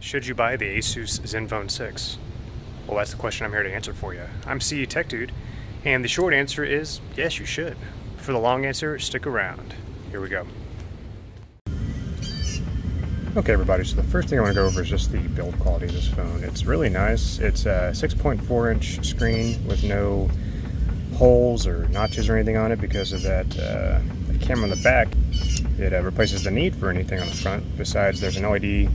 Should you buy the Asus Zenfone 6? Well, that's the question I'm here to answer for you. I'm CE Tech Dude, and the short answer is yes, you should. For the long answer, stick around. Here we go. Okay, everybody, so the first thing I want to go over is just the build quality of this phone. It's really nice. It's a 6.4-inch screen with no holes or notches or anything on it because of that camera on the back. It replaces the need for anything on the front. Besides, there's an LED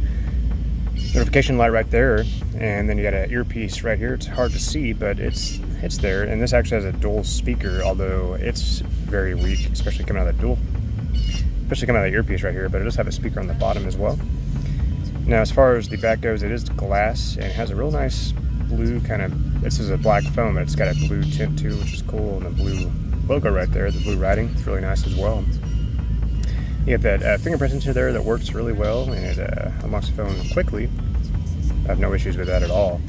notification light right there, and then you got an earpiece right here. It's hard to see, but it's there. And this actually has a dual speaker, although it's very weak, especially coming out of the earpiece right here. But it does have a speaker on the bottom as well. Now, as far as the back goes, it is glass and it has a real nice blue kind of. This is a black phone, but it's got a blue tint too, which is cool, and the blue logo right there, the blue writing, it's really nice as well. You get that fingerprint sensor there that works really well, and it unlocks the phone quickly. I have no issues with that at all.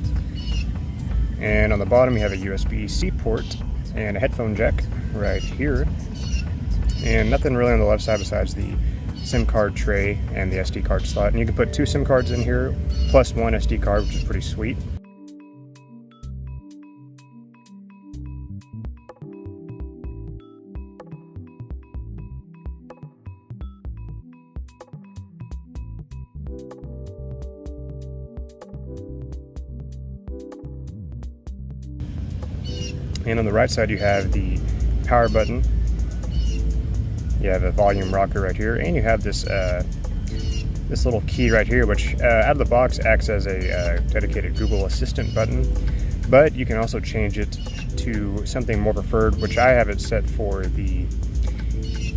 And on the bottom you have a USB-C port and a headphone jack right here. And nothing really on the left side besides the SIM card tray and the SD card slot. And you can put 2 SIM cards in here, plus 1 SD card, which is pretty sweet. And on the right side you have the power button. You have a volume rocker right here, and you have this this little key right here, which out of the box acts as a dedicated Google Assistant button. But you can also change it to something more preferred, which I have it set for the.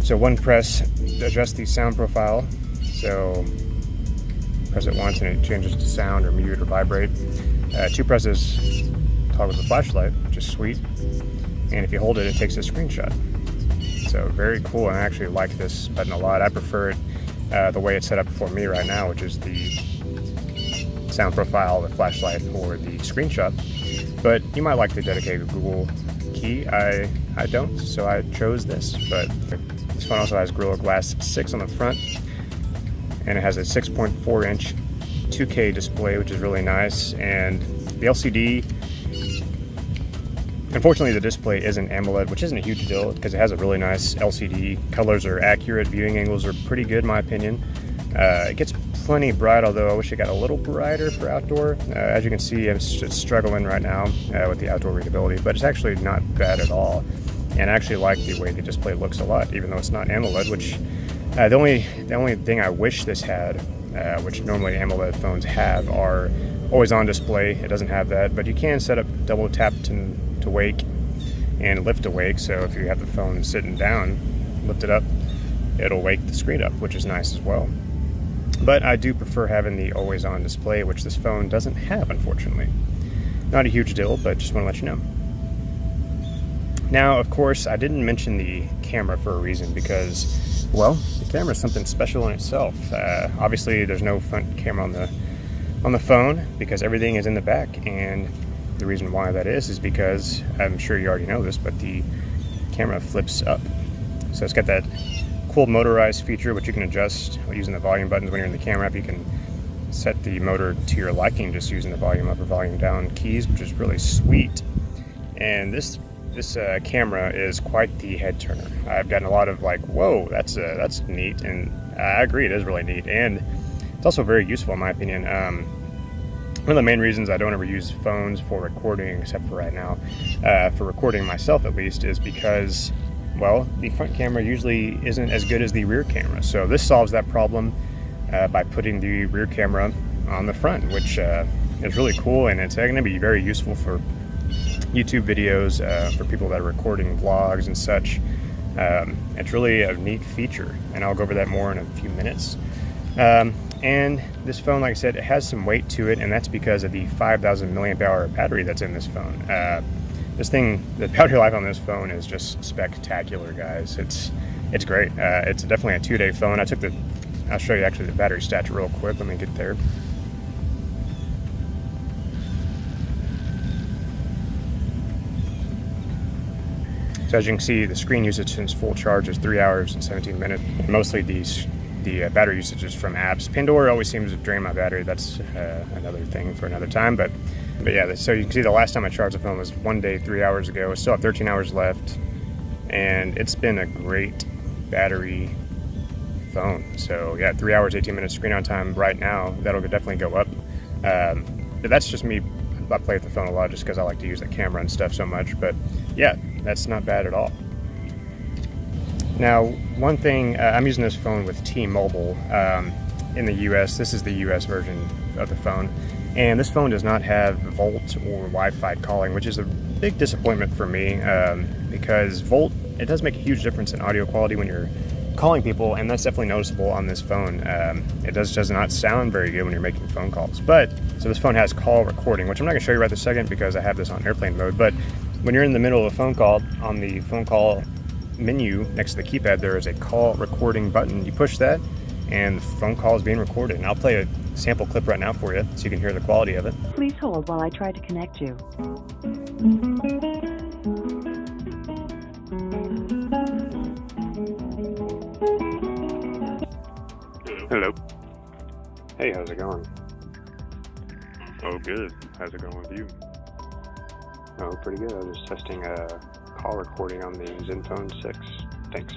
So one press adjusts the sound profile. So press it once and it changes to sound or mute or vibrate. 2 presses toggles the flashlight, which is sweet. And if you hold it, it takes a screenshot. So very cool, and I actually like this button a lot. I prefer it the way it's set up for me right now, which is the sound profile, the flashlight, or the screenshot. But you might like the dedicated Google key. I don't, so I chose this. But this phone also has Gorilla Glass 6 on the front, and it has a 6.4-inch 2K display, which is really nice. And the LCD, unfortunately, the display isn't AMOLED, which isn't a huge deal because it has a really nice LCD. Colors are accurate, viewing angles are pretty good in my opinion. It gets plenty bright, although I wish it got a little brighter for outdoor. As you can see, I'm struggling right now with the outdoor readability, but it's actually not bad at all. And I actually like the way the display looks a lot, even though it's not AMOLED, which the only thing I wish this had, which normally AMOLED phones have, are always on display. It doesn't have that, but you can set up double tap to wake and lift to wake. So if you have the phone sitting down, lift it up, it'll wake the screen up, which is nice as well. But I do prefer having the always on display, which this phone doesn't have, unfortunately. Not a huge deal, but just want to let you know. Now, of course, I didn't mention the camera for a reason because, well, the camera is something special in itself. Obviously, there's no front camera on the phone because everything is in the back, and the reason why that is because, I'm sure you already know this, but the camera flips up. So it's got that cool motorized feature, which you can adjust using the volume buttons when you're in the camera app. You can set the motor to your liking just using the volume up or volume down keys, which is really sweet. And this camera is quite the head turner. I've gotten a lot of like, whoa, that's neat, and I agree, it is really neat, and it's also very useful in my opinion. One of the main reasons I don't ever use phones for recording, except for right now, for recording myself at least, is because, well, the front camera usually isn't as good as the rear camera. So this solves that problem by putting the rear camera on the front, which is really cool, and it's going to be very useful for YouTube videos, for people that are recording vlogs and such. It's really a neat feature, and I'll go over that more in a few minutes. And this phone, like I said, it has some weight to it, and that's because of the 5,000 milliamp hour battery that's in this phone. This thing, the battery life on this phone is just spectacular, guys. It's great. It's definitely a 2-day phone. I'll show you actually the battery stats real quick. Let me get there. So as you can see, the screen usage since full charge is 3 hours and 17 minutes. Mostly the the battery usages from apps. Pandora always seems to drain my battery. That's another thing for another time. But yeah, so you can see the last time I charged the phone was one day, 3 hours ago. I still have 13 hours left, and it's been a great battery phone. So yeah, 3 hours, 18 minutes screen on time right now. That'll definitely go up. But that's just me. I play with the phone a lot just because I like to use the camera and stuff so much. But yeah, that's not bad at all. Now, one thing, I'm using this phone with T-Mobile in the US. This is the US version of the phone. And this phone does not have Volt or Wi-Fi calling, which is a big disappointment for me because Volt, it does make a huge difference in audio quality when you're calling people, and that's definitely noticeable on this phone. It does not sound very good when you're making phone calls. But, so this phone has call recording, which I'm not gonna show you right this second because I have this on airplane mode, but when you're in the middle of a phone call, on the phone call menu next to the keypad, there is a call recording button. You push that, and the phone call is being recorded. And I'll play a sample clip right now for you so you can hear the quality of it. Please hold while I try to connect you. Hello. Hey, how's it going? Oh, good. How's it going with you? Oh, pretty good. I was just testing a call recording on the Zenfone 6. Thanks.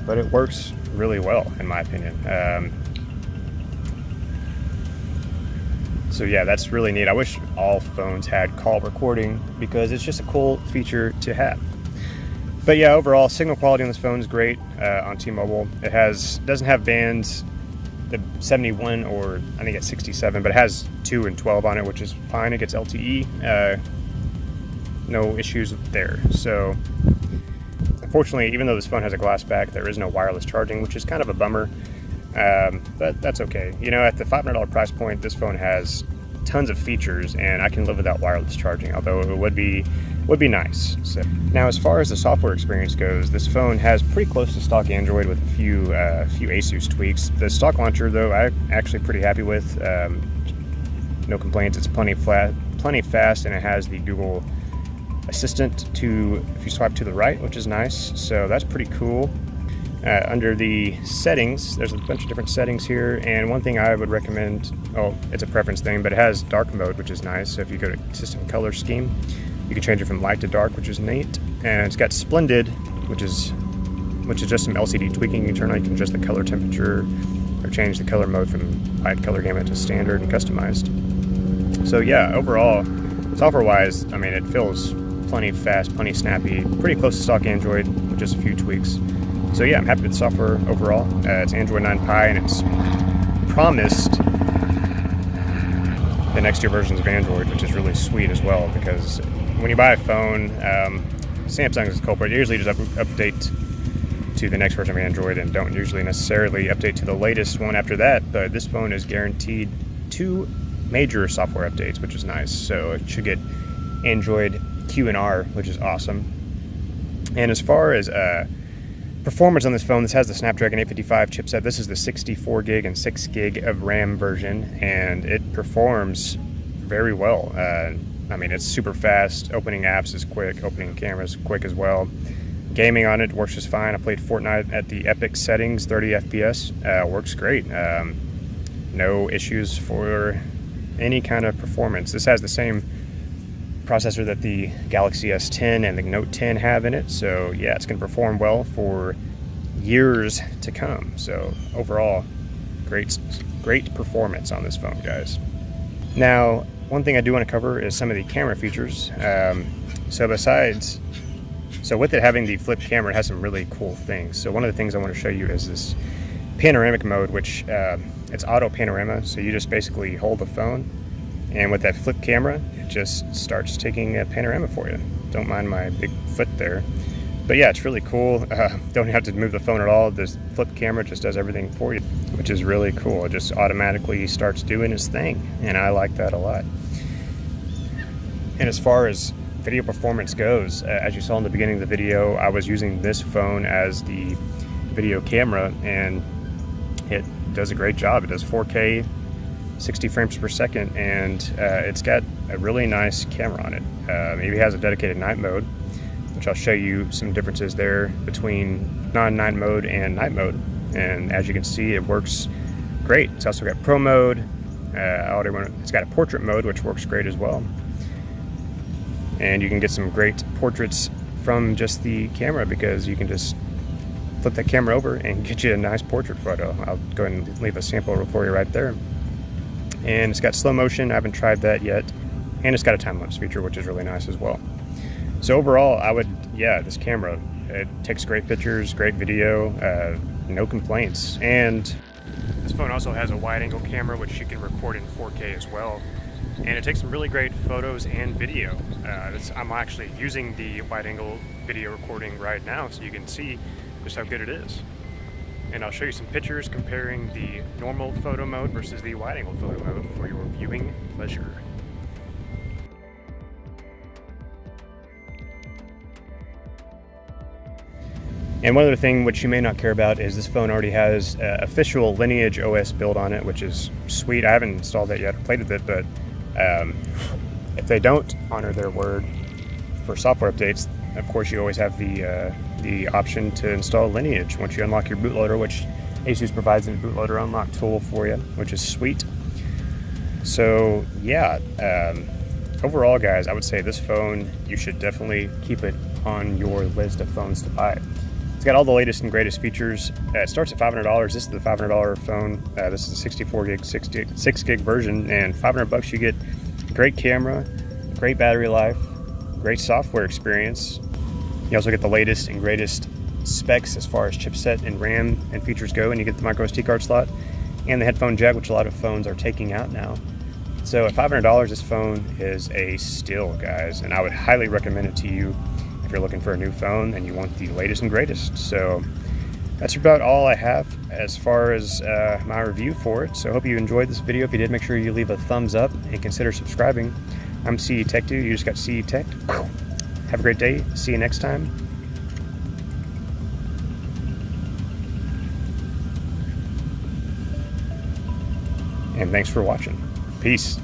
But it works really well, in my opinion. So yeah, that's really neat. I wish all phones had call recording because it's just a cool feature to have. But yeah, overall, signal quality on this phone is great on T-Mobile. It doesn't have bands, the 71 or I think it's 67, but it has 2 and 12 on it, which is fine. It gets LTE, no issues there. So unfortunately, even though this phone has a glass back, there is no wireless charging, which is kind of a bummer, but that's okay. You know, at the $500 price point, this phone has tons of features, and I can live without wireless charging, although it would be nice. So now, as far as the software experience goes, this phone has pretty close to stock Android with a few ASUS tweaks. The stock launcher, though, I'm actually pretty happy with. No complaints. It's plenty fast, and it has the Google Assistant if you swipe to the right, which is nice. So that's pretty cool. Under the settings, there's a bunch of different settings here, and one thing I would recommend, it's a preference thing, but it has dark mode, which is nice. So if you go to system color scheme, you can change it from light to dark, which is neat. And it's got Splendid, which is just some LCD tweaking. You can turn on, you can adjust the color temperature or change the color mode from light color gamut to standard and customized. So yeah, overall, software-wise, I mean, it feels plenty fast, plenty snappy, pretty close to stock Android with just a few tweaks. So yeah, I'm happy with the software overall. It's Android 9 Pie, and it's promised the next year versions of Android, which is really sweet as well, because when you buy a phone, Samsung is the culprit. You usually just update to the next version of Android and don't usually necessarily update to the latest one after that, but this phone is guaranteed 2 major software updates, which is nice. So it should get Android Q and R, which is awesome. And as far as performance on this phone, this has the Snapdragon 855 chipset. This is the 64 gig and 6 gig of RAM version, and it performs very well. I mean, it's super fast. Opening apps is quick. Opening cameras quick as well. Gaming on it works just fine. I played Fortnite at the Epic settings, 30 FPS. Works great. No issues for any kind of performance. This has the same processor that the Galaxy S10 and the Note 10 have in it. So yeah, it's going to perform well for years to come. So overall, great performance on this phone, guys. Now, one thing I do want to cover is some of the camera features. So with it having the flip camera, it has some really cool things. So one of the things I want to show you is this panoramic mode, which it's auto panorama. So you just basically hold the phone, and with that flip camera, it just starts taking a panorama for you. Don't mind my big foot there. But yeah, it's really cool. Don't have to move the phone at all. This flip camera just does everything for you, which is really cool. It just automatically starts doing its thing, and I like that a lot. And as far as video performance goes, as you saw in the beginning of the video, I was using this phone as the video camera, and it does a great job. It does 4K, 60 frames per second, and it's got a really nice camera on it. Maybe it has a dedicated night mode. which I'll show you some differences there between non-night mode and night mode. And as you can see, it works great. It's also got pro mode. It's got a portrait mode, which works great as well. And you can get some great portraits from just the camera, because you can just flip that camera over and get you a nice portrait photo. I'll go ahead and leave a sample for you right there. And it's got slow motion. I haven't tried that yet. And it's got a time-lapse feature, which is really nice as well. So overall, this camera, it takes great pictures, great video, no complaints. And this phone also has a wide-angle camera, which you can record in 4K as well. And it takes some really great photos and video. I'm actually using the wide-angle video recording right now, so you can see just how good it is. And I'll show you some pictures comparing the normal photo mode versus the wide-angle photo mode for your viewing pleasure. And one other thing which you may not care about is this phone already has official Lineage OS build on it, which is sweet. I haven't installed that yet, played with it, but if they don't honor their word for software updates, of course you always have the option to install Lineage once you unlock your bootloader, which ASUS provides a bootloader unlock tool for you, which is sweet. So yeah, overall guys, I would say this phone, you should definitely keep it on your list of phones to buy. It's got all the latest and greatest features. It starts at $500. This is the $500 phone. This is a 64 gig, 6 gig version, and $500 you get great camera, great battery life, great software experience. You also get the latest and greatest specs as far as chipset and RAM and features go, and you get the micro SD card slot and the headphone jack, which a lot of phones are taking out now. So at $500, this phone is a steal, guys, and I would highly recommend it to you if you're looking for a new phone and you want the latest and greatest. So that's about all I have as far as my review for it. So I hope you enjoyed this video. If you did, make sure you leave a thumbs up and consider subscribing. I'm CE Tech Dude. You just got CE Tech. Have a great day. See you next time. And thanks for watching. Peace.